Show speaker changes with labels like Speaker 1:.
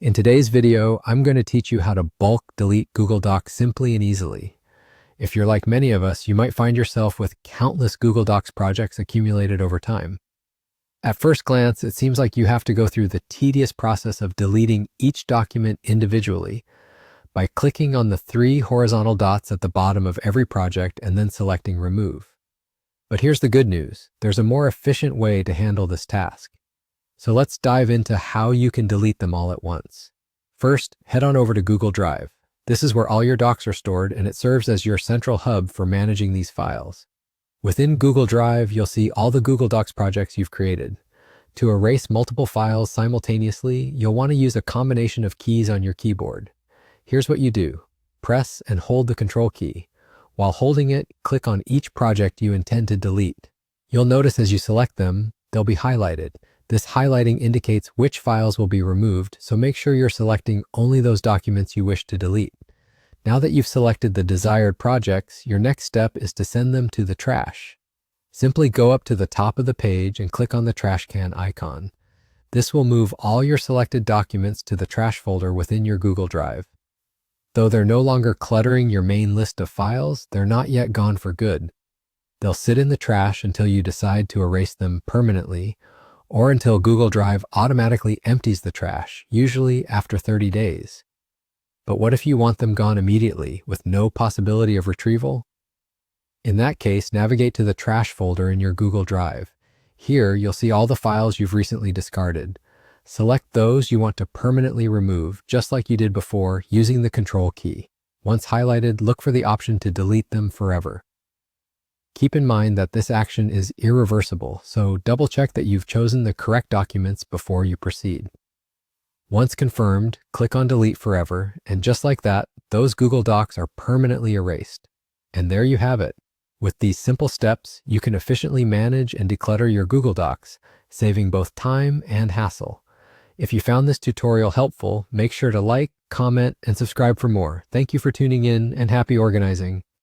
Speaker 1: In today's video, I'm going to teach you how to bulk delete Google Docs simply and easily. If you're like many of us, you might find yourself with countless Google Docs projects accumulated over time. At first glance, it seems like you have to go through the tedious process of deleting each document individually by clicking on the 3 horizontal dots at the bottom of every project and then selecting Remove. But here's the good news. There's a more efficient way to handle this task. So let's dive into how you can delete them all at once. First, head on over to Google Drive. This is where all your docs are stored, and it serves as your central hub for managing these files. Within Google Drive, you'll see all the Google Docs projects you've created. To erase multiple files simultaneously, you'll want to use a combination of keys on your keyboard. Here's what you do. Press and hold the Control key. While holding it, click on each project you intend to delete. You'll notice as you select them, they'll be highlighted. This highlighting indicates which files will be removed, so make sure you're selecting only those documents you wish to delete. Now that you've selected the desired projects, your next step is to send them to the trash. Simply go up to the top of the page and click on the trash can icon. This will move all your selected documents to the trash folder within your Google Drive. Though they're no longer cluttering your main list of files, they're not yet gone for good. They'll sit in the trash until you decide to erase them permanently, or until Google Drive automatically empties the trash, usually after 30 days. But what if you want them gone immediately with no possibility of retrieval? In that case, navigate to the trash folder in your Google Drive. Here, you'll see all the files you've recently discarded. Select those you want to permanently remove, just like you did before, using the Control key. Once highlighted, look for the option to delete them forever. Keep in mind that this action is irreversible, so double-check that you've chosen the correct documents before you proceed. Once confirmed, click on Delete Forever, and just like that, those Google Docs are permanently erased. And there you have it. With these simple steps, you can efficiently manage and declutter your Google Docs, saving both time and hassle. If you found this tutorial helpful, make sure to like, comment, and subscribe for more. Thank you for tuning in, and happy organizing.